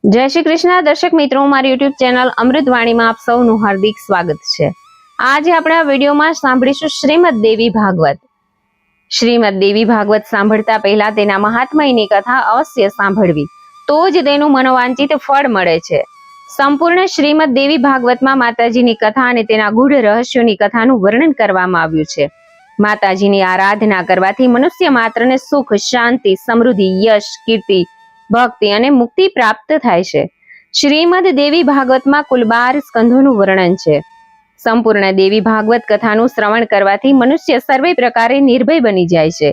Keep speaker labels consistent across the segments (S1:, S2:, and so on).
S1: જય શ્રી કૃષ્ણ દર્શક મિત્રો, મારી યુટ્યુબ ચેનલ અમૃતવાણીમાં આપ સૌનું હાર્દિક સ્વાગત છે। આજે આપણે આ વિડીયોમાં સાંભળીશું શ્રીમદ દેવી ભાગવત। શ્રીમદ દેવી ભાગવત સાંભળતા પહેલા તેના મહાત્મ્યની કથા અવશ્ય સાંભળવી, તો જ તેનું મનોવાંછિત ફળ મળે છે। સંપૂર્ણ શ્રીમદ દેવી ભાગવતમાં માતાજીની કથા અને તેના ગૂઢ રહસ્યોની કથાનું વર્ણન કરવામાં આવ્યું છે। માતાજીની આરાધના કરવાથી મનુષ્ય માત્રને સુખ, શાંતિ, સમૃદ્ધિ, યશ, કીર્તિ, ભક્તિ અને મુક્તિ પ્રાપ્ત થાય છે। શ્રીમદ દેવી ભાગવતમાં કુલ 12 સ્કંધોનું વર્ણન છે। સંપૂર્ણ દેવી ભાગવત કથાનું શ્રવણ કરવાથી મનુષ્ય સર્વે પ્રકારે નિર્ભય બની જાય છે।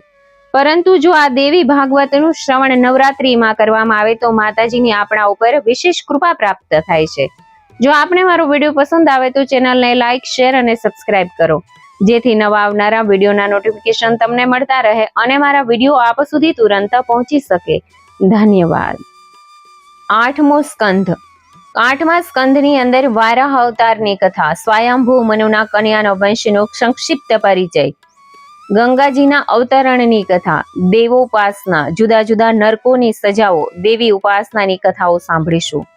S1: પરંતુ જો આ દેવી ભાગવતનું શ્રવણ નવરાત્રીમાં કરવામાં આવે તો માતાજીની આપણા ઉપર વિશેષ કૃપા પ્રાપ્ત થાય છે। જો આપને મારો વિડીયો પસંદ આવે તો ચેનલને લાઈક, શેર અને સબસ્ક્રાઇબ કરો, જેથી નવા આવનારા વિડીયોના નોટિફિકેશન તમને મળતા રહે અને મારા વિડીયો આપ સુધી તુરંત પહોંચી શકે। ધન્યવાદ। 8મો સ્કંધ। 8મા સ્કંધની અંદર વારાહ અવતારની કથા, સ્વયંભૂ મનુના કન્યાનો વંશનો સંક્ષિપ્ત પરિચય, ગંગાજીના અવતરણની કથા, દેવોપાસના, જુદા જુદા નરકોની સજાઓ, દેવી ઉપાસનાની કથાઓ સાંભળીશું।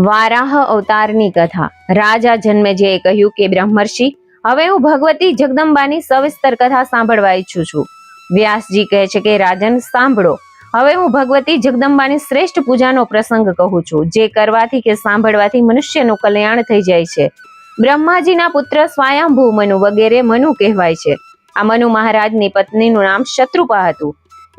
S1: વારાહ અવતારની કથા। રાજા જન્મેજયે કહ્યું કે બ્રહ્મર્ષિ, હવે હું ભગવતી જગદંબાની સવિસ્તર કથા સાંભળવા ઈચ્છું છું। વ્યાસજી કહે છે કે રાજન સાંભળો, હવે હું ભગવતી જગદંબાની શ્રેષ્ઠ પૂજાનો પ્રસંગ કહું છું, જે કરવાથી કે સાંભળવાથી મનુષ્યનું કલ્યાણ થઈ જાય છે। બ્રહ્માજીના પુત્ર સ્વયંભૂ મનુ વગેરે મનુ કહેવાય છે। આ મનુ મહારાજની પત્નીનું નામ શત્રુપા હતું।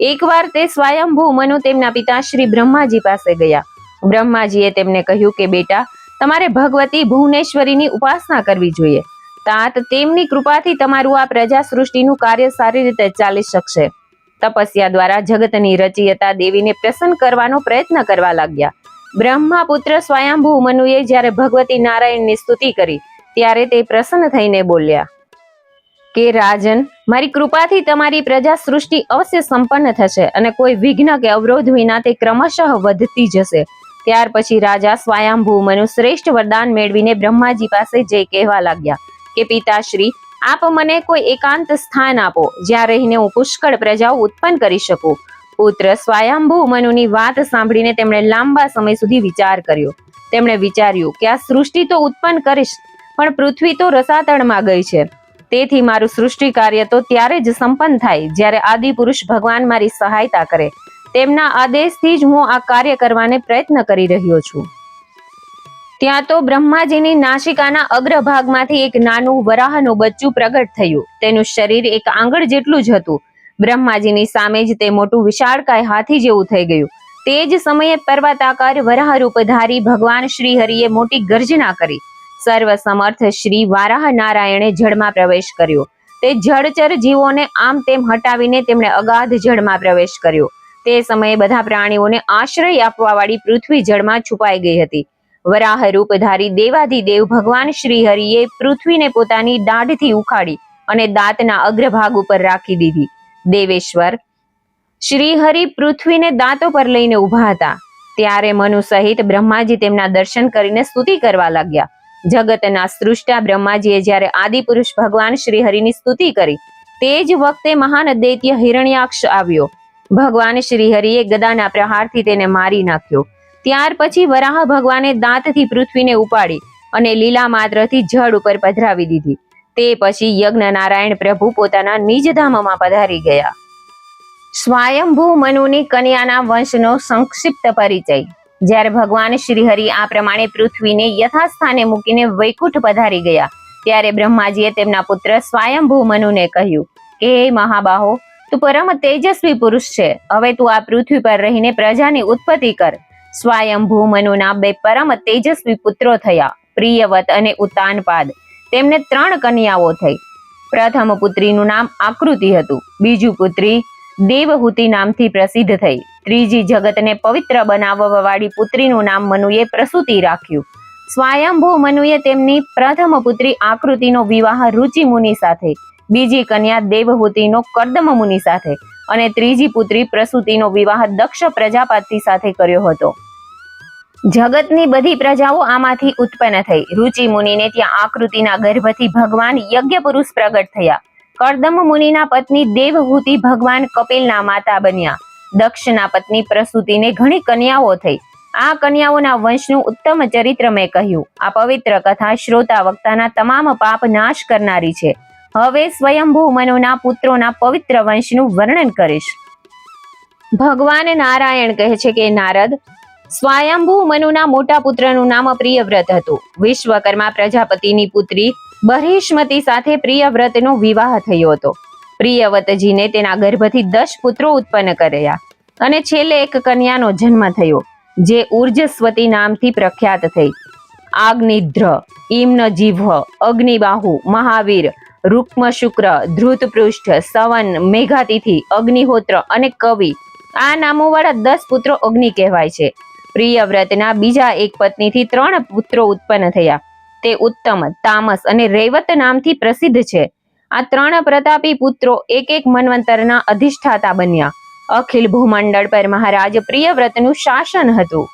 S1: એકવાર તે સ્વયંભૂ મનુ તેમના પિતા શ્રી બ્રહ્માજી પાસે ગયા। બ્રહ્માજીએ તેમને કહ્યું કે બેટા, તમારે ભગવતી ભુવનેશ્વરીની ઉપાસના કરવી જોઈએ। તાત તેમની કૃપાથી તમારું આ પ્રજા સૃષ્ટિનું કાર્ય સારી રીતે ચાલી શકશે। તપસ્યા દ્વારા જગતની રચયિતા દેવીને પ્રસન્ન કરવાનો પ્રયત્ન કરવા લાગ્યા। બ્રહ્મા પુત્ર સ્વયંભૂ મનુએ જ્યારે ભગવતી નારાયણની સ્તુતિ કરી ત્યારે તે પ્રસન્ન થઈને બોલ્યા કે રાજન, મારી કૃપાથી તમારી પ્રજા સૃષ્ટિ અવશ્ય સંપન્ન થશે અને કોઈ વિઘ્ન કે અવરોધ વિના તે ક્રમશઃ વધતી જશે। ત્યાર પછી રાજા સ્વયંભૂ મનુ શ્રેષ્ઠ વરદાન મેળવીને બ્રહ્માજી પાસે જઈ કહેવા લાગ્યા કે પિતાશ્રી, આપ મને કોઈ એકાંત સ્થાન આપો, જ્યાં રહીને હું પુષ્કળ પ્રજાઓ ઉત્પન્ન કરી શકું। પુત્ર સ્વયંભૂ મનુની વાત સાંભળીને તેમણે લાંબા સમય સુધી વિચાર કર્યો। તેમણે વિચાર્યું કે આ સૃષ્ટિ તો ઉત્પન્ન કરીશ, પણ પૃથ્વી તો રસાતળમાં ગઈ છે, તેથી મારું સૃષ્ટિ કાર્ય તો ત્યારે જ સંપન્ન થાય જ્યારે આદિ પુરુષ ભગવાન મારી સહાયતા કરે। તેમના આદેશથી જ હું આ કાર્ય કરવાને પ્રયત્ન કરી રહ્યો છું। ત્યાં તો બ્રહ્માજીની નાસિકાના અગ્રભાગમાંથી એક નાનું વરાહનું બચ્ચું પ્રગટ થયું। તેનું શરીર એક આંગળ જેટલું જ હતું। બ્રહ્માજીની સામે જ તે મોટું વિશાળકાય હાથી જેવું થઈ ગયું। તે જ સમયે પર્વતાકાર વરાહ રૂપધારી ભગવાન શ્રી હરિએ મોટી ગર્જના કરી। સર્વ સમર્થ શ્રી વારાહ નારાયણે જળમાં પ્રવેશ કર્યો। તે જળચર જીવોને આમ તેમ હટાવીને તેમણે અગાધ જળમાં પ્રવેશ કર્યો। તે સમયે બધા પ્રાણીઓને આશ્રય આપવા વાળી પૃથ્વી જળમાં છુપાઈ ગઈ હતી। વરાહ રૂપધારી દેવાધિદેવ ભગવાન શ્રી હરિએ પૃથ્વીને પોતાની દાઢથી ઉખાડી અને દાંતના અગ્રભાગ ઉપર રાખી દીધી। દેવેશ્વર શ્રી હરિ પૃથ્વીને દાંતો પર લઈને ઊભા હતા। ત્યારે મનુ સહિત બ્રહ્માજી તેમના દર્શન કરીને સ્તુતિ કરવા લાગ્યા। જગતના સૃષ્ટા બ્રહ્માજીએ જ્યારે આદિ પુરુષ ભગવાન શ્રી હરિની સ્તુતિ કરી તે જ વખતે મહાન દૈત્ય હિરણ્યાક્ષ આવ્યો। ભગવાન શ્રી હરિએ ગદાના પ્રહારથી તેને મારી નાખ્યો। ત્યાર પછી વરાહ ભગવાને દાંતથી પૃથ્વીને ઉપાડી અને લીલા માત્રથી જળ ઉપર પધરાવી દીધી। તે પછી યજ્ઞ નારાયણ પ્રભુ પોતાના નિજધામમાં પધારી ગયા। સ્વયંભૂ મનુની કન્યાના વંશનો સંક્ષિપ્ત પરિચય। જ્યારે ભગવાન શ્રી હરિ આ પ્રમાણે પૃથ્વીને યથાસ્થાને મૂકીને વૈકુંઠ પધારી ગયા ત્યારે બ્રહ્માજીએ તેમના પુત્ર સ્વયંભૂ મનુને કહ્યું કે હે મહાબાહો, તું પરમ તેજસ્વી પુરુષ છે। હવે તું આ પૃથ્વી પર રહીને પ્રજાની ઉત્પત્તિ કર। સ્વયંભૂ મનુના 2 પરમ તેજસ્વી પુત્રો થયા, પ્રિયવત અને ઉત્તાનપાદ। તેમને 3 કન્યાઓ થઈ। પ્રથમ પુત્રીનું નામ આકૃતિ હતું, બીજું પુત્રી દેવહૂતિ નામથી પ્રસિદ્ધ થઈ, ત્રીજી જગતને પવિત્ર બનાવવા વાળી પુત્રીનું નામ મનુએ પ્રસૂતિ રાખ્યું। સ્વયંભૂ મનુએ તેમની પ્રથમ પુત્રી આકૃતિનો વિવાહ રુચિ મુનિ સાથે, બીજી કન્યા દેવહૂતિનો કર્દમ મુનિ સાથે અને ત્રીજી પુત્રી પ્રસૂતિનો વિવાહ દક્ષ પ્રજાપતિ સાથે કર્યો હતો। જગતની બધી પ્રજાઓ આમાંથી ઉત્પન્ન થઈ। રુચિ મુનિને ત્યાં આકૃતિના ગર્ભથી ભગવાન યજ્ઞ પુરુષ પ્રગટ થયા। કર્દમ મુનિના પત્ની દેવહૂતિ ભગવાન કપિલના માતા બન્યા। દક્ષના પત્ની પ્રસૂતિને ઘણી કન્યાઓ થઈ। આ કન્યાઓના વંશનું ઉત્તમ ચરિત્ર મેં કહ્યું. આ પવિત્ર કથા શ્રોતા વક્તાના તમામ પાપ નાશ કરનારી છે. હવે સ્વયંભૂ મનુના પુત્રોના પવિત્ર વંશનું વર્ણન કરીશ. ભગવાન નારાયણ કહે છે કે નારદ, સ્વયંભૂ મનુના મોટા પુત્રનું નામ પ્રિયવ્રત હતું. વિશ્વકર્મા પ્રજાપતિની પુત્રી બહિષ્મતી સાથે પ્રિયવ્રતનો વિવાહ થયો હતો. પ્રિયવ્રતજીને તેના ગર્ભથી 10 પુત્રો ઉત્પન્ન કર્યા અને છેલ્લે એક કન્યાનો જન્મ થયો, જે ઉર્જસ્વતી નામથી પ્રખ્યાત થઈ. આગ્નિધ્ર, ઇમ્નજીભ, અગ્નિબાહુ, મહાવીર, રૂક્મશુક્ર, ધૃતપૃષ્ઠ, સવન, મેઘાતિથિ, અગ્નિહોત્ર અને કવિ, આ નામોવાળા 10 પુત્રો અગ્નિ કહેવાય છે. પ્રિયવ્રતના બીજા એક પત્નીથી 3 પુત્રો ઉત્પન્ન થયા. તે ઉત્તમ, તામસ અને રૈવત નામથી પ્રસિદ્ધ છે. આ 3 પ્રતાપી પુત્રો એક મન્વંતરના અધિષ્ઠાતા બન્યા. અખિલ ભૂમંડળ પર મહારાજ પ્રિયવ્રતનું શાસન હતું.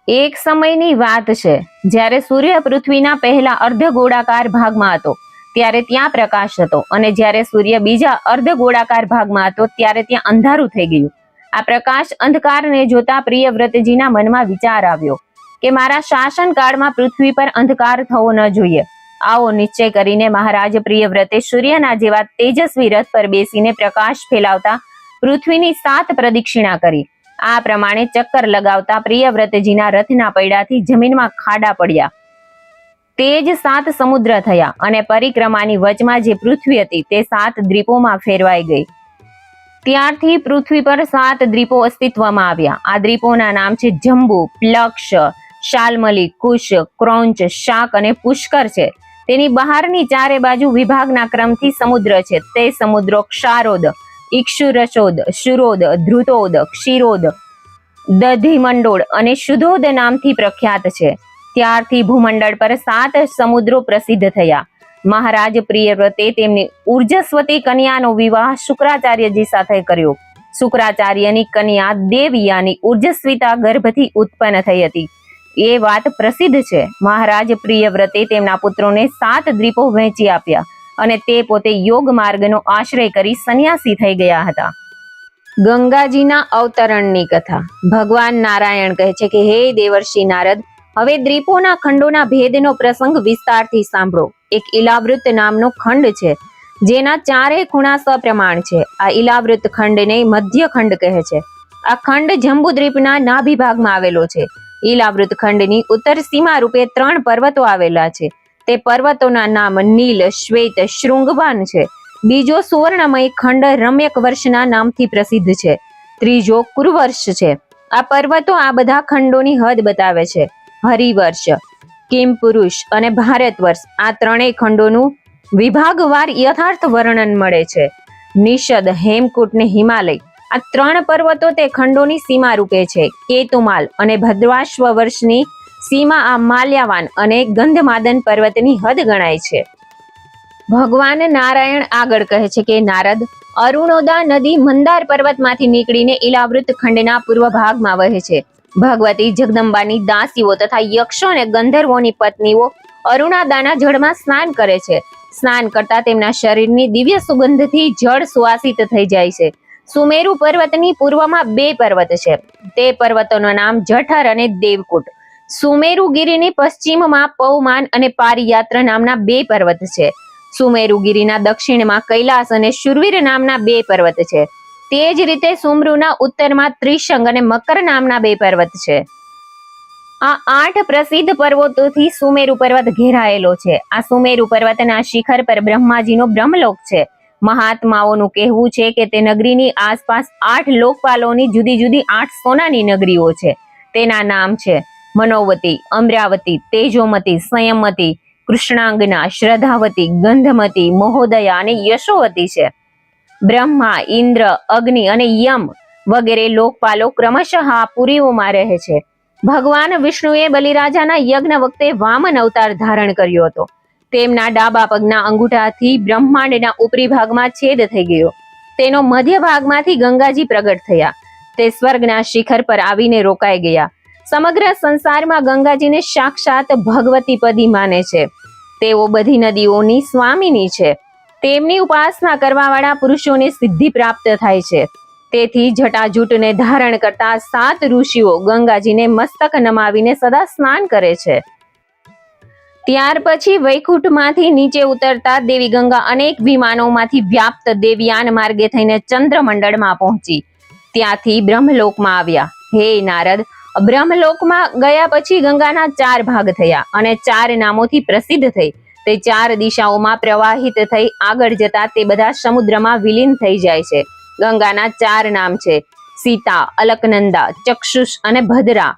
S1: એક સમયની વાત છે, જ્યારે સૂર્ય પૃથ્વીના પહેલા અર્ધગોળાકાર ભાગમાં હતો ત્યારે ત્યાં પ્રકાશ હતો, અને જ્યારે સૂર્ય બીજા અર્ધગોળાકાર ભાગમાં હતો ત્યારે ત્યાં અંધારું થઈ ગયું. આ પ્રકાશ અંધકારને જોતા પ્રિયવ્રતજીના મનમાં વિચાર આવ્યો કે મારા શાસન કાળમાં પૃથ્વી પર અંધકાર થવો ન જોઈએ. આવો નિશ્ચય કરીને મહારાજ પ્રિયવ્રતે સૂર્યના જેવા તેજસ્વી રથ પર બેસીને પ્રકાશ ફેલાવતા પૃથ્વીની 7 પ્રદક્ષિણા કરી. આ પ્રમાણે ચક્કર લગાવતા પ્રિયવ્રતજીના રથના પૈડાથી જમીનમાં ખાડા પડ્યા. તે જ 7 સમુદ્ર થયા અને પરિક્રમાની વચમાં જે પૃથ્વી હતી તે 7 દ્વીપોમાં ફેરવાઈ ગઈ. ત્યારથી પૃથ્વી પર 7 દ્વીપો અસ્તિત્વમાં આવ્યા. આ દ્વીપોના નામ છે જંબુ, પ્લક્ષ, શાલ્મલી, કુશ, ક્રૌંચ, શાક અને પુષ્કર છે. તેની બહારની 4 બાજુ વિભાગના ક્રમથી સમુદ્ર છે. તે સમુદ્રો ક્ષારોદ, ઇક્ષુરસોદ, શુરોદ, ધૃતોદ, ક્ષીરોદ, દધિમંડોળ અને શુદ્ધોદ નામથી પ્રખ્યાત છે. ત્યારથી ભૂમંડળ પર 7 સમુદ્રો પ્રસિદ્ધ થયા. મહારાજ પ્રિયવ્રતે તેમની ઉર્જસ્વતી કન્યાનો વિવાહ શુક્રાચાર્યજી સાથે કર્યો. શુક્રાચાર્યની કન્યા દેવયાની ઉર્જસ્વિતા ગર્ભથી ઉત્પન્ન થઈ હતી. એ વાત પ્રસિદ્ધ છે. મહારાજ પ્રિયવ્રતે તેમના પુત્રોને 7 દ્વીપો વહેંચી આપ્યા અને તે પોતે યોગ માર્ગનો આશ્રય કરી સંન્યાસી થઈ ગયા હતા. ગંગાજીના અવતરણની કથા. ભગવાન નારાયણ કહે છે કે હે દેવર્ષિ નારદ, હવે દ્વીપોના ખંડોના ભેદનો પ્રસંગ વિસ્તારથી સાંભળો. એક ઇલાવૃત નામનો ખંડ છે, જેના 4 ખૂણા સપ્રમાણ છે. આ ઇલાવૃત ખંડને મધ્યખંડ કહે છે. આ ખંડ જંબુદ્વીપના નાભિ ભાગમાં આવેલો છે. ઇલાવૃત ખંડની ઉત્તર સીમા રૂપે 3 પર્વતો આવેલા છે. તે પર્વતોના નામ નીલ, શ્વેત, શૃંગવાન છે. બીજો સુવર્ણમય ખંડ રમ્યક વર્ષના નામથી પ્રસિદ્ધ છે. ત્રીજો કુરવર્ષ છે. આ પર્વતો આ બધા ખંડોની હદ બતાવે છે. હરિવર્ષ, કિમપુરુષ અને ભારતવર્ષ, આ 3 ખંડોનું વિભાગવાર યથાર્થ વર્ણન મળે છે. નિષદ, હેમકૂટ ને હિમાલય, આ 3 પર્વતો તે ખંડોની સીમા રૂપે છે. કેતુમાલ અને ભદ્રાશ્વ વર્ષની સીમા આ માલ્યાવાન અને ગંધમાદન પર્વતની હદ ગણાય છે. ભગવાન નારાયણ આગળ કહે છે કે નારદ, અરુણોદા નદી મંદાર પર્વતમાંથી નીકળીને ઇલાવૃત ખંડના પૂર્વ ભાગમાં વહે છે. ભગવતી જગદંબાની દાસીઓ તથા યક્ષો અને ગંધર્વોની પત્નીઓ અરુણાદાના જળમાં સ્નાન કરે છે. સ્નાન કરતા તેમના શરીરની દિવ્ય સુગંધથી જળ સુવાસિત થઈ જાય છે. સુમેરુ પર્વતની પૂર્વમાં 2 પર્વત છે. તે પર્વતોનું નામ જઠર અને દેવકૂટ. સુમેરુગીરીની પશ્ચિમમાં પૌમાન અને પારિયાત્ર નામના 2 પર્વત છે. સુમેરુગીરીના દક્ષિણમાં કૈલાસ અને શુરવીર નામના 2 પર્વત છે. તે જ રીતે સુમરુના ઉત્તરમાં ત્રિશંગ અને મકર નામના 2 પર્વત છે. આ 8 પ્રસિદ્ધ પર્વતોથી સુમેરુ પર્વત ઘેરાયેલો છે. આ સુમેરુ પર્વતના શિખર પર બ્રહ્માજીનો બ્રહ્મલોક છે. મહાત્માઓનું કહેવું છે કે તે નગરીની આસપાસ 8 લોકપાલોની જુદી જુદી 8 સોનાની નગરીઓ છે. તેના નામ છે મનોવતી, અમરાવતી, તેજોમતી, સંયમતી, કૃષ્ણાંગના, શ્રદ્ધાવતી, ગંધમતી, મહોદયા અને યશોવતી છે. બ્રહ્મા, ઇન્દ્ર, અગ્નિ અને યમ વગેરે લોકપાલો ક્રમશઃ આ પુરીઓમાં રહે છે. ભગવાન વિષ્ણુએ બલિરાજાના યજ્ઞ વખતે વામન અવતાર ધારણ કર્યો હતો. તેમના ડાબા પગના અંગૂઠાથી બ્રહ્માંડના ઉપરી ભાગમાં છેદ થઈ ગયો. તેનો મધ્ય ભાગમાંથી ગંગાજી પ્રગટ થયા. તે સ્વર્ગના શિખર પર આવીને રોકાઈ ગયા. સમગ્ર સંસારમાં ગંગાજીને સાક્ષાત ભગવતી પદી માને છે. તેઓ બધી નદીઓની સ્વામીની છે. તેમની ઉપાસના કરવાવાળા પુરુષોને સિદ્ધિ પ્રાપ્ત થાય છે. તેથી જટાજૂટને ધારણ કરતા 7 ઋષિઓ ગંગાજીને મસ્તક નમાવીને સદા સ્નાન કરે છે. ત્યાર પછી વૈકુંઠમાંથી નીચે ઉતરતા દેવી ગંગા અનેક વિમાનોમાંથી વ્યાપ્ત દેવયાન માર્ગે થઈને ચંદ્રમંડળમાં પહોંચી. ત્યાંથી બ્રહ્મલોકમાં આવ્યા. હે નારદ, બ્રહ્મલોકમાં ગયા પછી ગંગાના 4 ભાગ થયા અને 4 નામોથી પ્રસિદ્ધ થઈ. તે 4 દિશાઓમાં પ્રવાહિત થઈ આગળ જતા તે બધા સમુદ્રમાં વિલીન થઈ જાય છે. ગંગાના 4 નામ છે: સીતા, અલકનંદા, ચક્ષુષ અને ભદ્રા.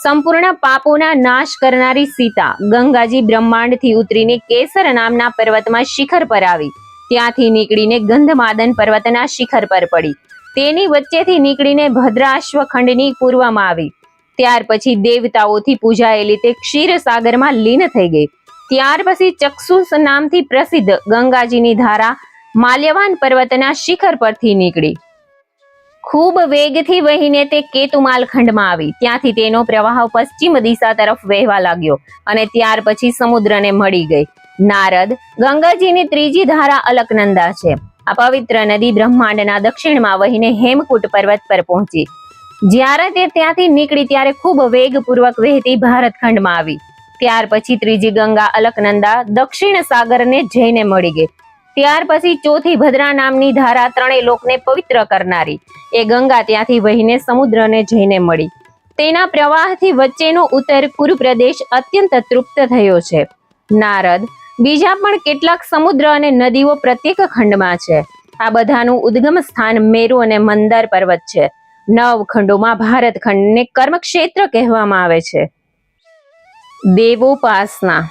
S1: સંપૂર્ણ પાપોના નાશ કરનારી સીતા ગંગાજી બ્રહ્માંડથી ઉતરીને કેસર નામના પર્વતમાં શિખર પર આવી. ત્યાંથી નીકળીને ગંધમાદન પર્વતના શિખર પર પડી. તેની વચ્ચેથી નીકળીને ભદ્રાશ્વખંડની પૂર્વમાં આવી. ત્યાર પછી દેવતાઓથી પૂજાયેલી તે ક્ષીરસાગરમાં લીન થઈ ગઈ. ત્યાર પછી ચક્ષુષ નામથી પ્રસિદ્ધ ગંગાજીની ધારા માલ્યવાન પર્વતના શિખર પરથી નીકળી. ખૂબ વેગથી વહીને તે કેતુમાલ ખંડમાં આવી. ત્યાંથી તેનો પ્રવાહ પશ્ચિમ દિશા તરફ વહેવા લાગ્યો અને ત્યાર પછી સમુદ્રને મળી ગઈ. નારદ, ગંગાજીની ત્રીજી ધારા અલકનંદા છે. આ પવિત્ર નદી બ્રહ્માંડના દક્ષિણમાં વહીને હેમકૂટ પર્વત પર પહોંચી. જ્યારે તે ત્યાંથી નીકળી ત્યારે ખૂબ વેગપૂર્વક વહેતી ભારતખંડમાં આવી. ત્યાર પછી ત્રીજી ગંગા અલકનંદા દક્ષિણ સાગરને જઈને મળી ગઈ. ત્યાર પછી ચોથી ભદ્રા નામની ધારા 3 લોકને પવિત્ર કરનારી એ ગંગા ત્યાંથી વહીને સમુદ્રને જઈને મળી. તેના પ્રવાહથી વચ્ચેનો ઉત્તર કુરુ પ્રદેશ અત્યંત તૃપ્ત થયો છે. નારદ, બીજા પણ કેટલાક સમુદ્ર અને નદીઓ પ્રત્યેક ખંડમાં છે. આ બધાનું ઉદ્ગમ સ્થાન મેરુ અને મંદર પર્વત છે. 9 ખંડોમાં ભારતખંડને કર્મક્ષેત્ર કહેવામાં આવે છે. દેવોપાસના.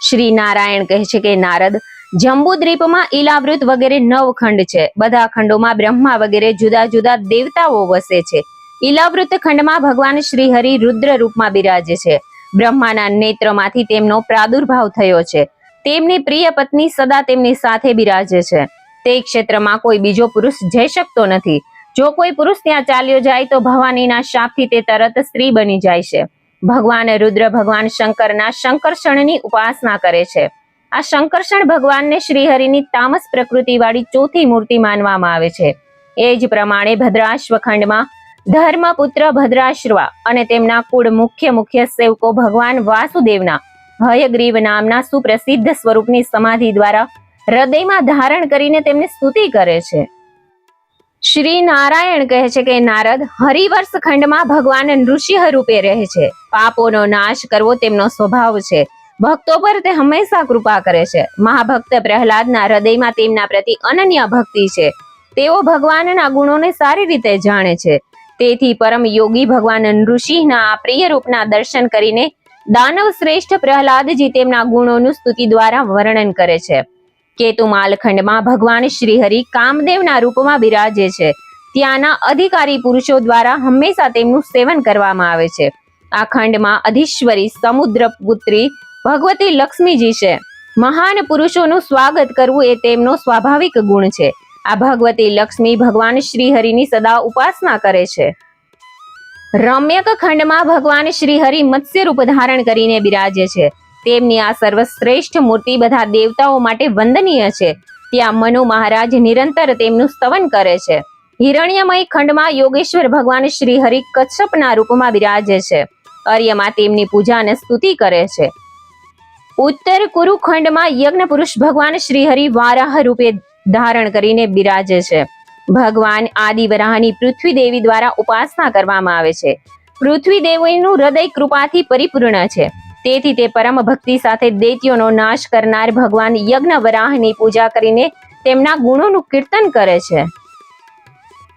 S1: શ્રી નારાયણ કહે છે કે નારદ, જંબુદ્વીપમાં ઈલાવૃત વગેરે 9 ખંડ છે. બધા ખંડોમાં બ્રહ્મા વગેરે જુદા જુદા દેવતાઓ વસે છે. ઈલાવૃત ખંડમાં ભગવાન શ્રી હરિ રુદ્ર રૂપમાં બિરાજે છે. બ્રહ્માના નેત્રમાંથી તેમનો પ્રાદુર્ભાવ થયો છે. તેમની પ્રિય પત્ની સદા તેમની સાથે બિરાજે છે. તે ક્ષેત્રમાં કોઈ બીજો પુરુષ જઈ શકતો નથી. જો કોઈ પુરુષ ત્યાં ચાલ્યો જાય તો ભવાનીના શાપથી તે તરત સ્ત્રી બની જાય છે. ભગવાન રુદ્ર ભગવાન શંકરના શંકરષણની ઉપાસના કરે છે. આ શંકરષણ ભગવાનને શ્રીહરિની તામસ પ્રકૃતિવાળી ચોથી મૂર્તિ માનવામાં આવે છે. એ જ પ્રમાણે ભદ્રાશ્વખંડમાં ધર્મપુત્ર ભદ્રાશ્વા અને તેમના કુળ મુખ્ય સેવકો ભગવાન વાસુદેવના હયગ્રીવ નામના સુપ્રસિદ્ધ સ્વરૂપની સમાધિ દ્વારા હૃદયમાં ધારણ કરીને તેમને સ્તુતિ કરે છે. શ્રી નારાયણ કહે છે કે નારદ, હરિવર્ષ ખંડમાં ભગવાન નૃસિંહ રૂપે રહે છે. પાપોનો નાશ કરવો તેમનો સ્વભાવ છે. ભક્તો પર તે હંમેશા કૃપા કરે છે. મહાભક્ત પ્રહલાદના હૃદયમાં તેમના પ્રતિ અનન્ય ભક્તિ છે. તેઓ ભગવાનના ગુણોને સારી રીતે જાણે છે. તેથી પરમ યોગી ભગવાન નૃસિંહના આ પ્રિય રૂપના દર્શન કરીને દાનવ શ્રેષ્ઠ પ્રહલાદજી તેમના ગુણોનું સ્તુતિ દ્વારા વર્ણન કરે છે. કેતુમાલ ખંડમાં ભગવાન શ્રીહરિ કામદેવના રૂપમાં બિરાજે છે. ત્યાંના અધિકારી પુરુષો દ્વારા હંમેશા તેમનું સેવન કરવામાં આવે છે. આ ખંડમાં અધીશ્વરી સમુદ્ર પુત્રી ભગવતી લક્ષ્મીજી છે. મહાન પુરુષોનું સ્વાગત કરવું એ તેમનો સ્વાભાવિક ગુણ છે. આ ભગવતી લક્ષ્મી ભગવાન શ્રીહરિની સદા ઉપાસના કરે છે. રમ્યક ખંડમાં ભગવાન શ્રીહરિ મત્સ્ય રૂપ ધારણ કરીને બિરાજે છે. તેમની આ સર્વશ્રેષ્ઠ મૂર્તિ બધા દેવતાઓ માટે વંદનીય છે. ત્યાં મનુ મહારાજ નિરંતર તેમનું સ્તવન કરે છે. હિરણ્યમય ખંડમાં યોગેશ્વર ભગવાન શ્રીહરિ કચ્છપના રૂપમાં બિરાજે છે. અર્યમાં તેમની પૂજા અને સ્તુતિ કરે છે. ઉત્તર કુરુ ખંડમાં યજ્ઞ પુરુષ ભગવાન શ્રીહરિ વારાહ રૂપે ધારણ કરીને બિરાજે છે. ભગવાન આદિવરાહની પૃથ્વી દેવી દ્વારા ઉપાસના કરવામાં આવે છે. પૃથ્વી દેવીનું હૃદય કૃપાથી પરિપૂર્ણ છે. તેથી તે પરમ ભક્તિ સાથે દૈત્યોનો નાશ કરનાર ભગવાન યજ્ઞ વરાહની પૂજા કરીને તેમના ગુણોનું કીર્તન કરે છે.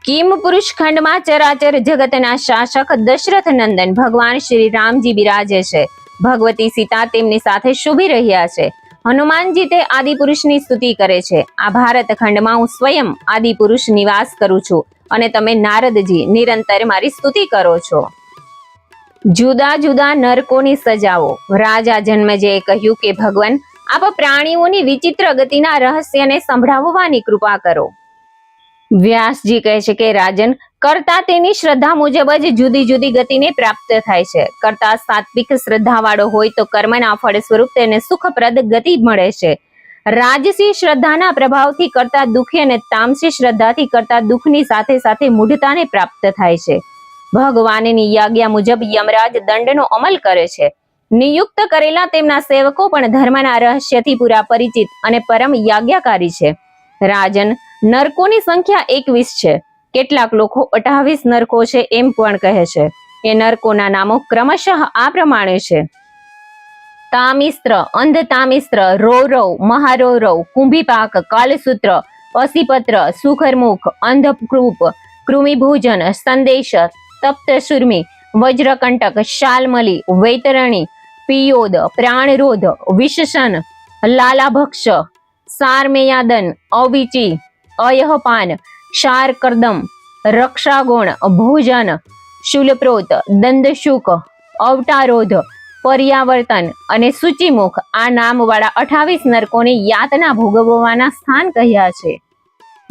S1: કિમ પુરુષ ખંડમાં ચરાચર જગતના શાસક દશરથ નંદન ભગવાન શ્રી રામજી બિરાજે છે. ભગવતી સીતા તેમની સાથે શોભી રહ્યા છે. હનુમાનજી તે આદિપુરુષની સ્તુતિ કરે છે. આ ભારત ખંડમાં હું સ્વયં આદિપુરુષ નિવાસ કરું છું અને તમે નારદજી નિરંતર મારી સ્તુતિ કરો છો. જુદા જુદા નરકોની સજાઓ. રાજા જન્મેજયે કહ્યું કે ભગવાન, આપ પ્રાણીઓની વિચિત્ર ગતિના રહસ્યને સંભળાવવાની કૃપા કરો. વ્યાસજી કહે છે કે રાજન, કરતા તેની શ્રદ્ધા મુજબ જ જુદી જુદી ગતિને પ્રાપ્ત થાય છે. કરતા સાત્વિક શ્રદ્ધાવાળો હોય તો કર્મના ફળ સ્વરૂપ તેને સુખપ્રદ ગતિ મળે છે. રાજસી શ્રદ્ધાના પ્રભાવથી કરતા દુઃખી અને તામસી શ્રદ્ધાથી કરતા દુઃખની સાથે સાથે મૂઢતાને પ્રાપ્ત થાય છે. ભગવાનની આજ્ઞા મુજબ યમરાજ દંડનો અમલ કરે છે. નિયુક્ત કરેલા તેમના સેવકો પણ ધર્મના રહસ્યથી પૂરા પરિચિત અને પરમ આજ્ઞાકારી છે. રાજન, નરકોની સંખ્યા 21 છે. કેટલાક લોકો 28 નરકો છે એમ પણ કહે છે. એ નરકોના નામો ક્રમશઃ આ પ્રમાણે છે: તામિસ્ત્ર, અંધતામિસ્ત્ર, રૌરવ, મહારૌરવ, કુંભીપાક, કાલસૂત્ર, અસીપત્ર, સુખરમુખ, અંધકૃપ, કૃમિભોજન, સંદેશ, તપ્તસુર્મી, વજ્રકંટક, શાલમલી, વૈતરણી, પિયોદ, પ્રાણરોધ, વિશશન, લાલાભક્ષ, સારમેયાદન, અવિચી, અયહપાન, શારકર્દમ, રક્ષાગોણ, ભોજન, શૂલપ્રોત, દંદશુક, અવટારોધ, પર્યાવર્તન અને સૂચિમુખ આ નામવાળા 28 નરકોને યાતના ભોગવવાના સ્થાન કહ્યા છે.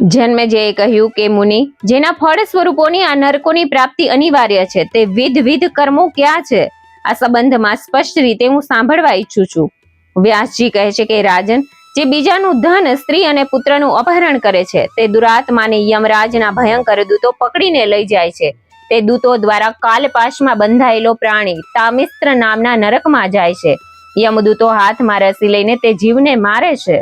S1: જન્મેજયે કહ્યું કે મુનિ, જેના ફળ સ્વરૂપોની આ નરકોની પ્રાપ્તિ અનિવાર્ય છે તે વિધ કર્મો ક્યાં છે? આ સંબંધમાં સ્પષ્ટ રીતે હું સાંભળવા ઈચ્છું છું. વ્યાસજી કહે છે કે રાજન, જે બીજાનું ધન, સ્ત્રી અને પુત્રનું અપહરણ કરે છે તે દુરાત્માને યમરાજના ભયંકર દૂતો પકડીને લઈ જાય છે. તે દૂતો દ્વારા કાલપાશમાં બંધાયેલો પ્રાણી તામિસ્ત્ર નામના નરકમાં જાય છે. યમદૂતો હાથમાં રસી લઈને તે જીવને મારે છે.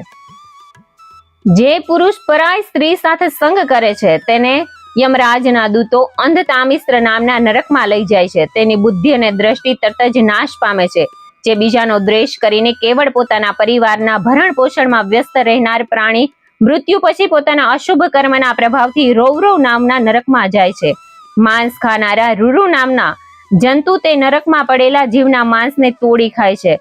S1: જે પુરુષ પરાય સ્ત્રી સાથે સંગ કરે છે તેને યમરાજના દૂતો અંધતામિસ્ત્ર નામના નરકમાં લઈ જાય છે. તેની બુદ્ધિ અને દ્રષ્ટિ તરત જ નાશ પામે છે. જે બીજાનો દ્વેષ કરીને કેવળ પોતાના પરિવારના ભરણ પોષણમાં વ્યસ્ત રહેનાર પ્રાણી મૃત્યુ પછી પોતાના અશુભ કર્મના પ્રભાવથી રૌરવ નામના નરકમાં જાય છે. માંસ ખાનારા રૂરુ નામના જંતુ તે નરકમાં પડેલા જીવના માંસને તોડી ખાય છે.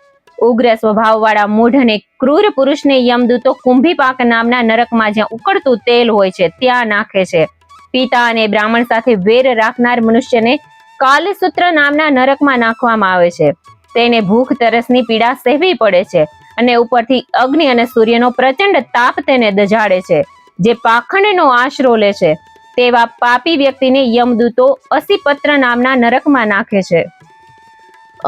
S1: ઉગ્ર સ્વભાવવાળા મૂઢ અને ક્રૂર પુરુષને યમદૂતો કુંભીપાક નામના નરકમાં જ્યાં ઉકળતું તેલ હોય છે ત્યાં નાખે છે. પિતા અને બ્રાહ્મણ સાથે વેર રાખનાર મનુષ્યને કાલસૂત્ર નામના નરકમાં નાખવામાં આવે છે. તેને ભૂખ તરસની પીડા સહેવી પડે છે અને ઉપરથી અગ્નિ અને સૂર્યનો પ્રચંડ તાપ તેને દજાડે છે. જે પાખંડનો આશરો લે છે તેવા પાપી વ્યક્તિને યમદૂતો અસીપત્ર નામના નરકમાં નાખે છે.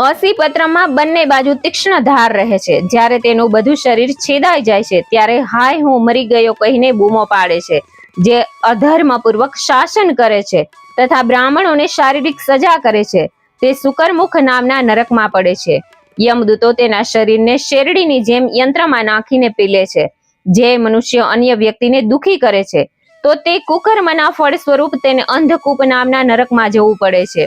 S1: અસીપત્રમાં બંને બાજુ તીક્ષ્ણ ધાર રહે છે. જ્યારે તેનું બધું શરીર છેદાઈ જાય છે ત્યારે હાય હું મરી ગયો કહીને બૂમો પાડે છે. જે અધર્મપૂર્વક શાસન કરે છે તથા બ્રાહ્મણોને શારીરિક સજા કરે છે તે સુકરમુખ નામના નરકમાં પડે છે. યમદૂતો તેના શરીરને શેરડીની જેમ યંત્રમાં નાખીને પીલે છે. જે મનુષ્ય અન્ય વ્યક્તિને દુખી કરે છે તો તે કુકર્મના ફળ સ્વરૂપ તેને અંધકૂપ નામના નરકમાં જવું પડે છે.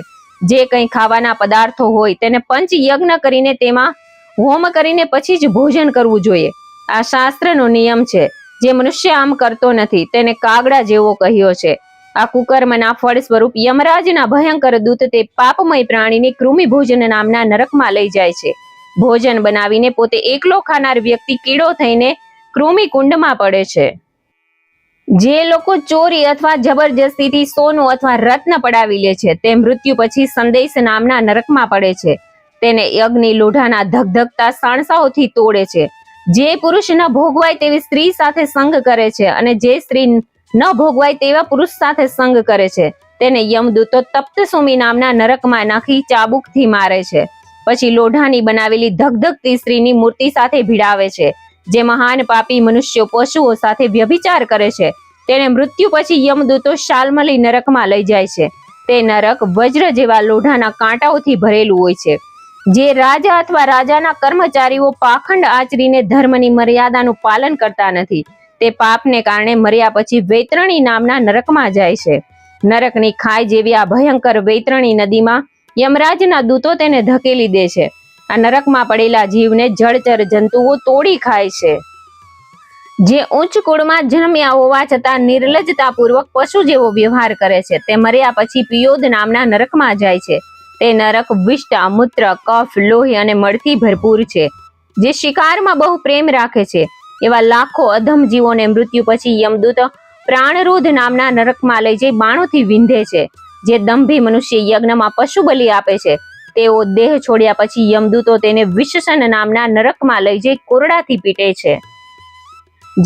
S1: જે કંઈ ખાવાના પદાર્થો હોય તેને પંચ યજ્ઞ કરીને તેમાં હોમ કરીને પછી જ ભોજન કરવું જોઈએ. આ શાસ્ત્રનો નિયમ છે. જે મનુષ્ય આમ કરતો નથી તેને કાગડા જેવો કહ્યો છે. આ કુકર્મના ફળ સ્વરૂપ યમરાજના ભયંકર દૂત તે પાપમય પ્રાણીને કૃમિ ભોજન નામના નરકમાં લઈ જાય છે. ભોજન બનાવીને પોતે એકલો ખાનાર વ્યક્તિ કીડો થઈને કૃમિ કુંડમાં પડે છે. જે લોકો ચોરી અથવા જબરજસ્તીથી સોનું અથવા રત્ન પડાવી લે છે તે મૃત્યુ પછી સંદેશ નામના નરકમાં પડે છે. તેને અગ્નિ લોઢાના ધગધગતા સાણસાઓથી તોડે છે. જે પુરુષ ન ભોગવાય તેવી સ્ત્રી સાથે સંગ કરે છે અને જે સ્ત્રી ન ભોગવાય તેવા પુરુષ સાથે સંગ કરે છે તેને યમદૂતો તપ્તસુમી નામના નરકમાં નાખી ચાબુકથી મારે છે. પછી લોઢાની બનાવેલી ધગધગતી સ્ત્રીની મૂર્તિ સાથે ભીડાવે છે. જે મહાન પાપી મનુષ્યો પશુઓ સાથે વ્યભિચાર કરે છે તેને મૃત્યુ પછી યમદૂતો શાલમલી નરકમાં લઈ જાય છે. તે નરક વજ્ર જેવા લોઢાના કાંટાઓથી ભરેલું હોય છે. જે રાજા અથવા રાજાના કર્મચારીઓ પાખંડ આચરીને ધર્મની મર્યાદાનું પાલન કરતા નથી તે પાપને કારણે મર્યા પછી વૈતરણી નામના નરકમાં જાય છે. નરકની ખાઈ જેવી આ ભયંકર વૈતરણી નદીમાં યમરાજના દૂતો તેને ધકેલી દે છે. આ નરકમાં પડેલા જીવને જળચર જંતુઓ તોડી ખાય છે. જે ઉચ્ચ કુળમાં જન્મ્યા હોવા છતાં નિર્લજતાપૂર્વક પશુ જેવો વ્યવહાર કરે છે તે મર્યા પછી પિયોદ નામના નરકમાં જાય છે. તે નરક વિષ્ટા, મૂત્ર, કફ, લોહી અને મળથી ભરપૂર છે. જે શિકારમાં બહુ પ્રેમ રાખે છે એવા લાખો અધમ જીવોને મૃત્યુ પછી યમદૂત પ્રાણરોધ નામના નરકમાં લઈ જઈ બાણોથી વિંધે છે. જે દંભી મનુષ્ય યજ્ઞમાં પશુ બલિ આપે છે તેઓ દેહ છોડ્યા પછી યમદૂતો તેને વિશશન નામના નરકમાં લઈ જઈ કોરડાથી પીટે છે.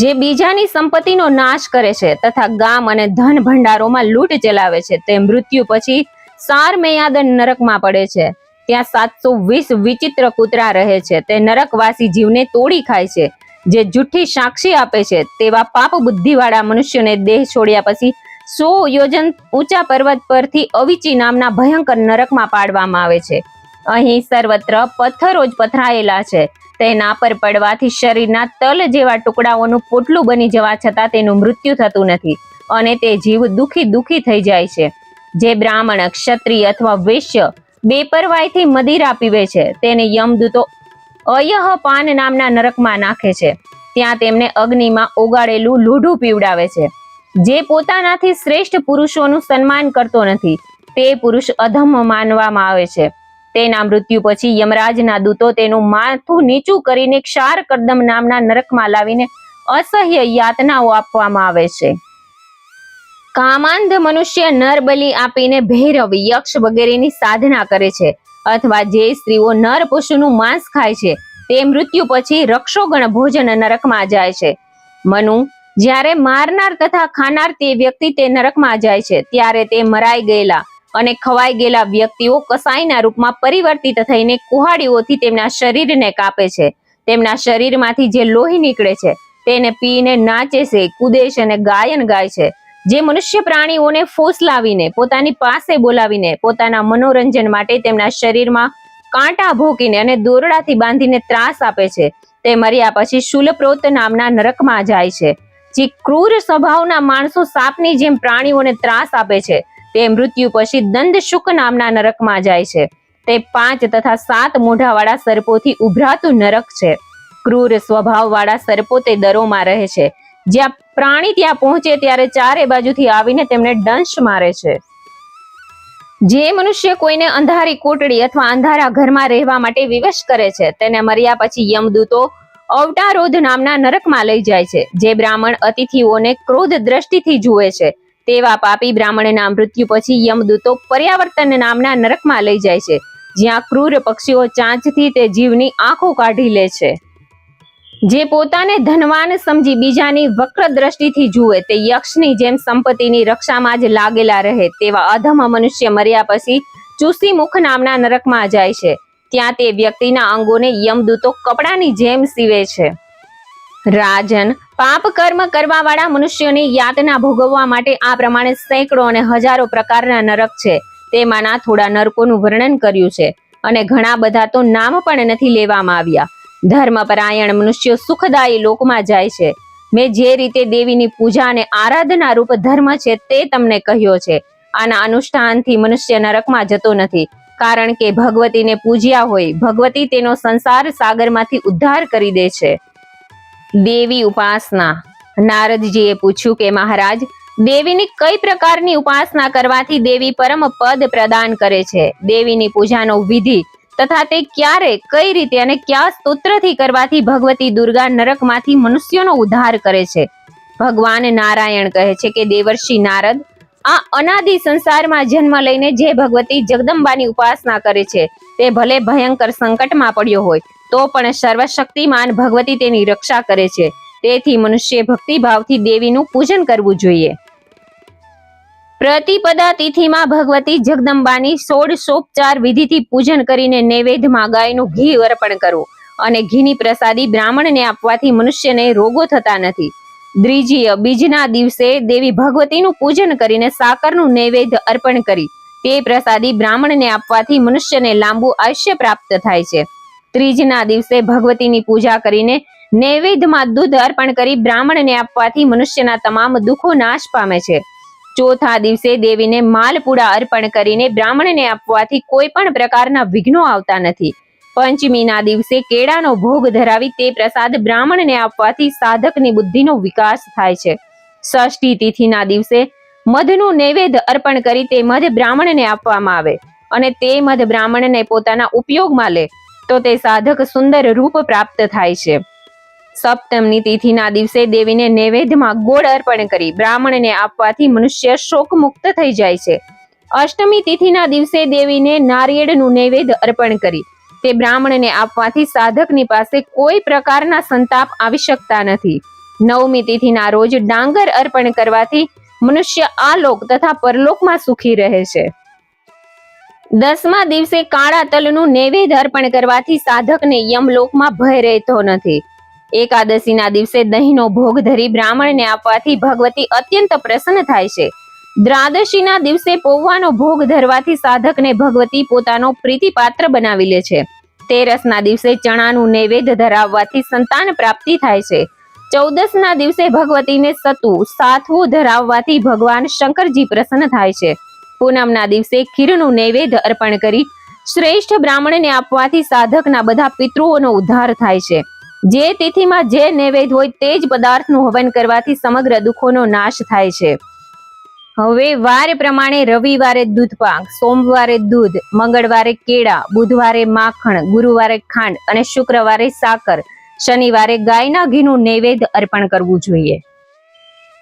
S1: જે બીજાની સંપત્તિનો નાશ કરે છે તથા ગામ અને ધન ભંડારોમાં લૂંટ ચલાવે છે તે મૃત્યુ પછી સારમેયાદન નરકમાં પડે છે. ત્યાં 720 વિચિત્ર કૂતરા રહે છે. તે નરકવાસી જીવને તોડી ખાય છે. જે જૂઠી સાક્ષી આપે છે તેવા પાપ બુદ્ધિવાળા મનુષ્યોને દેહ છોડ્યા પછી 100 યોજન ઊંચા પર્વત પરથી અવિચી નામના ભયંકર નરકમાં પાડવામાં આવે છે. અહીં સર્વત્ર પથ્થરો જ પથરાયેલા છે. તેના પર પડવાથી શરીરના તલ જેવા ટુકડાઓનું પોટલું બની જવા છતાં તેનું મૃત્યુ થતું નથી અને તે જીવ દુખી થઈ જાય છે. જે બ્રાહ્મણ, ક્ષત્રિય અથવા વૈશ્ય બેપરવાઈથી મદિરા પીવે છે તેને યમદૂતો અયહપાન નામના નરકમાં નાખે છે. ત્યાં તેમને અગ્નિમાં ઓગાળેલું લોઢું પીવડાવે છે. જે પોતાનાથી શ્રેષ્ઠ પુરુષોનું સન્માન કરતો નથી તે પુરુષ અધમ માનવામાં આવે છે. તેના મૃત્યુ પછી યમરાજના દૂતો તેનું માથું નીચું કરીને ક્ષાર કર્દમ નામના નરકમાં લાવીને અસહ્ય યાતનાઓ આપવામાં આવે છે. કામાંધ મનુષ્ય નર બલિ આપીને ભૈરવ, યક્ષ વગેરેની સાધના કરે છે અથવા જે સ્ત્રીઓ નર પશુનું માંસ ખાય છે તે મૃત્યુ પછી રક્ષોગણ ભોજન નરકમાં જાય છે. મનુ, જ્યારે મારનાર તથા ખાનાર તે વ્યક્તિ તે નરકમાં જાય છે ત્યારે તે મરાઈ ગયેલા અને ખવાઈ ગયેલા વ્યક્તિઓ કસાઈના રૂપમાં પરિવર્તિત થઈને કુહાડીઓથી તેમના શરીરને કાપે છે. તેમના શરીરમાંથી જે લોહી નીકળે છે તેને પીને નાચે છે, કૂદે છે અને ગાયન ગાય છે. જે મનુષ્ય પ્રાણીઓને ફોસલાવીને પોતાની પાસે બોલાવીને પોતાના મનોરંજન માટે તેમના શરીરમાં કાંટા ભોંકીને અને દોરડાથી બાંધીને ત્રાસ આપે છે તે મર્યા પછી શૂલપ્રોત નામના નરકમાં જાય છે. જે ક્રૂર સ્વભાવના માણસો સાપની જેમ પ્રાણીઓને ત્રાસ આપે છે તે મૃત્યુ પછી દંડશુક નામના નરકમાં જાય છે. તે 5 તથા 7 મોઢાવાળા સર્પોથી ઉભરાતું નરક છે. ક્રૂર સ્વભાવવાળા સર્પો તે દરોમાં રહે છે. જ્યાં પ્રાણી ત્યાં પહોંચે ત્યારે ચારે બાજુથી આવીને તેમને દંશ મારે છે. જે મનુષ્ય કોઈને અંધારી કોટડી અથવા અંધારા ઘરમાં રહેવા માટે વિવશ કરે છે તેને મર્યા પછી યમદૂતો અવટારોધ નામના નરકમાં લઈ જાય છે. જે બ્રાહ્મણ અતિથિઓને ક્રોધ દ્રષ્ટિથી જુએ છે તેવા પાપી બ્રાહ્મણના મૃત્યુ પછી યમદૂતો પર્યાવર્તન નામના નરકમાં લઈ જાય છે, જ્યાં ક્રૂર પક્ષીઓ ચાંચથી તે જીવની આંખો કાઢી લે છે. જે પોતાને ધનવાન સમજી બીજાની વક્ર દ્રષ્ટિથી જુએ તે યક્ષની જેમ સંપત્તિની રક્ષામાં જ લાગેલા રહે તેવા અધમ મનુષ્ય મર્યા પછી ચૂસીમુખ નામના નરકમાં જાય છે. ત્યાં તે વ્યક્તિના અંગોને યમદૂતો કપડાની જેમ સીવે છે. રાજન, પાપ કર્મ કરવાવાળા મનુષ્યોની યાતના ભોગવવા માટે આ પ્રમાણે સેંકડો અને હજારો પ્રકારના નરક છે. તેમાંના થોડા નરકોનું વર્ણન કર્યું છે અને ઘણા બધા તો નામ પણ નથી લેવામાં આવ્યા. ધર્મપરાયણ મનુષ્યો સુખદાયી લોકમાં જાય છે. મેં જે રીતે દેવીની પૂજા અને આરાધના રૂપ ધર્મ છે તે તમને કહ્યો છે. આના અનુષ્ઠાનથી મનુષ્ય નરકમાં જતો નથી, કારણ કે ભગવતીને પૂજ્યા હોય ભગવતી તેનો સંસાર સાગરમાંથી ઉદ્ધાર કરી દે છે. દેવી ઉપાસના. નારદજીએ પૂછ્યું કે મહારાજ, દેવીની કઈ પ્રકારની ઉપાસના કરવાથી દેવી પરમ પદ પ્રદાન કરે છે? દેવીની પૂજાનો વિધિ તથા તે ક્યારે, કઈ રીતે અને કયા સ્તોત્રથી કરવાથી ભગવતી દુર્ગા નરકમાંથી મનુષ્યોનો ઉદ્ધાર કરે છે? ભગવાન નારાયણ કહે છે કે દેવર્ષિ નારદ, આ અનાદિ સંસારમાં જન્મ લઈને જે ભગવતી જગદંબાની ઉપાસના કરે છે તે ભલે ભયંકર સંકટમાં પડ્યો હોય તો પણ સર્વશક્તિમાન ભગવતી તેની રક્ષા કરે છે. તેથી મનુષ્ય ભક્તિભાવથી દેવીનું પૂજન કરવું જોઈએ. પ્રતિપદા તિથિમાં ભગવતી જગદંબાની 16 વિધિથી પૂજન કરીને નૈવેદ્યમાં ગાયનું ઘી અર્પણ કરવું અને ઘીની પ્રસાદી બ્રાહ્મણને આપવાથી મનુષ્યને રોગો થતા નથી. દ્વિજીય બીજના દિવસે દેવી ભગવતીનું પૂજન કરીને સાકરનું નૈવેદ્ય અર્પણ કરી તે પ્રસાદી બ્રાહ્મણને આપવાથી મનુષ્યને લાંબુ આયુષ્ય પ્રાપ્ત થાય છે. ત્રીજના દિવસે ભગવતીની પૂજા કરીને નૈવેદ્યમાં દૂધ અર્પણ કરી બ્રાહ્મણને આપવાથી મનુષ્યના તમામ દુઃખો નાશ પામે છે. ચોથા દિવસે દેવીને માલપુડા અર્પણ કરીને બ્રાહ્મણને આપવાથી કોઈ પણ પ્રકારના વિઘ્નો આવતા નથી. પંચમીના દિવસે કેળાનો ભોગ ધરાવી તે પ્રસાદ બ્રાહ્મણને આપવાથી સાધકની બુદ્ધિનો વિકાસ થાય છે. ષષ્ઠી તિથિના દિવસે મધનું નૈવેદ્ય અર્પણ કરી તે મધ બ્રાહ્મણને આપવામાં આવે અને તે મધ બ્રાહ્મણને પોતાના ઉપયોગમાં લે તો તે સાધક સુંદર રૂપ પ્રાપ્ત થાય છે. સપ્તમની તિથિના દિવસે દેવીને નૈવેદ્યમાં ગોળ અર્પણ કરી બ્રાહ્મણને આપવાથી મનુષ્ય શોક મુક્ત થઈ જાય છે. અષ્ટમી તિથિના દિવસે દેવીને નારિયેળનું નૈવેદ્ય અર્પણ કરી તે બ્રાહ્મણને આપવાથી સાધકની પાસે કોઈ પ્રકારના સંતાપ આવી શકતા નથી. નવમી તિથિના રોજ ડાંગર અર્પણ કરવાથી મનુષ્ય આલોક તથા પરલોકમાં સુખી રહે છે. 10મા દિવસે કાળા તલનું નૈવેદ્ય અર્પણ કરવાથી સાધકને યમલોકમાં ભય રહેતો નથી. એકાદશીના દિવસે દહીંનો ભોગ ધરી બ્રાહ્મણને આપવાથી ભગવતી અત્યંત પ્રસન્ન થાય છે. દ્વાદશીના દિવસે પૌવાનો ભોગ ધરવાથી સાધકને ભગવતી પોતાનો પ્રીતિપાત્ર બનાવી લે છે. તેરસના દિવસે ચણાનું નૈવેદ્ય ધરાવવાથી સંતાન પ્રાપ્તિ થાય છે. 14ના દિવસે ભગવતીને સાતવું ધરાવવાથી ભગવાન શંકરજી પ્રસન્ન થાય છે. પૂનમના દિવસે ખીરનું નૈવેદ્ય અર્પણ કરી શ્રેષ્ઠ બ્રાહ્મણને આપવાથી સાધકના બધા પિતૃઓનો ઉદ્ધાર થાય છે. જે તિથિમાં જે નૈવેદ્ય હોય તે જ પદાર્થનું હવન કરવાથી સમગ્ર દુઃખોનો નાશ થાય છે. હવે વાર પ્રમાણે રવિવારે દૂધપાક, સોમવારે દૂધ, મંગળવારે કેળા, બુધવારે માખણ, ગુરુવારે ખાંડ અને શુક્રવારે સાકર, શનિવારે ગાયના ઘીનું નૈવેદ્ય અર્પણ કરવું જોઈએ.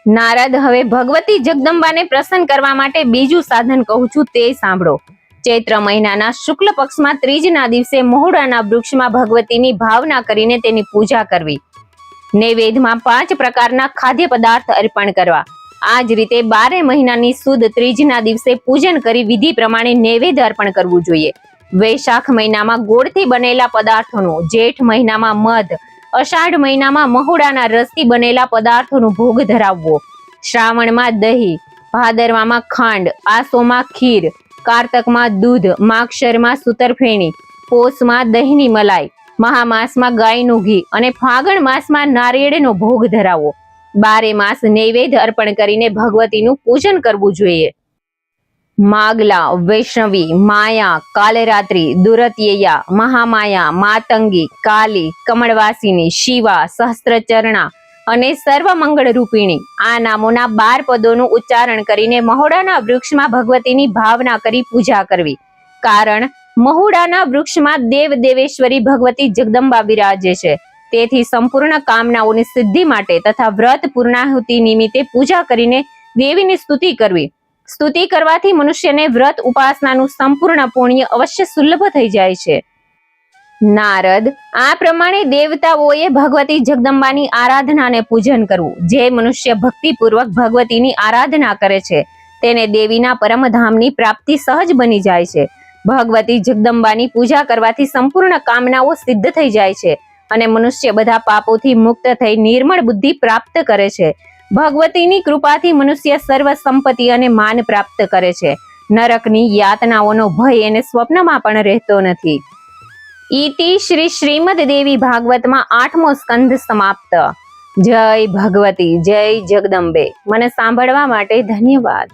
S1: નારદ, હવે ભગવતી જગદંબાને પ્રસન્ન કરવા માટે બીજું સાધન કહું છું તે સાંભળો. ચૈત્ર મહિનાના શુક્લ પક્ષમાં ત્રીજના દિવસે મહુડાના વૃક્ષમાં ભગવતીની ભાવના કરીને તેની પૂજા કરવી. નૈવેદ્યમાં 5 પ્રકારના ખાદ્ય પદાર્થ અર્પણ કરવા. આ જ રીતે 12 મહિનાની સુદ ત્રીજના દિવસે પૂજન કરી વિધિ પ્રમાણે નૈવેદ્ય અર્પણ કરવું જોઈએ. વૈશાખ મહિનામાં ગોળથી બનેલા પદાર્થોનું, જેઠ મહિનામાં મધ, અષાઢ મહિનામાં મહુડાના રસથી બનેલા પદાર્થોનો ભોગ ધરાવવો. શ્રાવણમાં દહીં, ભાદરવામાં ખાંડ, આસોમાં ખીર, કારતકમાં દૂધ, માગશરમાં સૂતરફેણી, પોષમાં દહીંની મલાઈ, મહામાસમાં ગાયનું ઘી અને ફાગણ માસમાં નારિયેળનો ભોગ ધરાવવો. 12 માસ નૈવેદ્ય અર્પણ કરીને ભગવતીનું પૂજન કરવું જોઈએ. માગલા, વૈષ્ણવી, માયા, કાલરાત્રી, દુરત્યયા, મહામાયા, માતંગી, કાલી, કમળવાસિની, શિવા, સહસ્ત્રચરણા અને સર્વમંગળ રૂપિણી, આ નામોના 12 પદોનું ઉચ્ચારણ કરીને મહુડાના વૃક્ષમાં ભગવતીની ભાવના કરી પૂજા કરવી. કારણ મહુડાના વૃક્ષમાં દેવ દેવેશ્વરી ભગવતી જગદંબા વિરાજે છે. તેથી સંપૂર્ણ કામનાઓની સિદ્ધિ માટે તથા વ્રત પૂર્ણાહુતિ નિમિત્તે પૂજા કરીને દેવીની સ્તુતિ કરવી. સ્તુતિ કરવાથી મનુષ્યને વ્રત ઉપાસનાનું સંપૂર્ણ પુણ્ય અવશ્ય સુલભ થઈ જાય છે. નારદ, આ પ્રમાણે દેવતાઓએ ભગવતી જગદંબાની આરાધના અને પૂજન કરવું. જે મનુષ્ય ભક્તિપૂર્વક ભગવતીની આરાધના કરે છે તેને દેવીના પરમધામની પ્રાપ્તિ સહજ બની જાય છે. ભગવતી જગદંબાની પૂજા કરવાથી સંપૂર્ણ કામનાઓ સિદ્ધ થઈ જાય છે અને મનુષ્ય બધા પાપોથી મુક્ત થઈ નિર્મળ બુદ્ધિ પ્રાપ્ત કરે છે. ભગવતીની કૃપાથી મનુષ્ય સર્વ સંપત્તિ અને માન પ્રાપ્ત કરે છે. નરકની યાતનાઓનો ભય એને સ્વપ્નમાં પણ રહેતો નથી. ઇતિ શ્રી શ્રીમદ દેવી ભાગવતમાં 8મો સ્કંધ સમાપ્ત. જય ભગવતી, જય જગદંબે. મને સાંભળવા માટે ધન્યવાદ.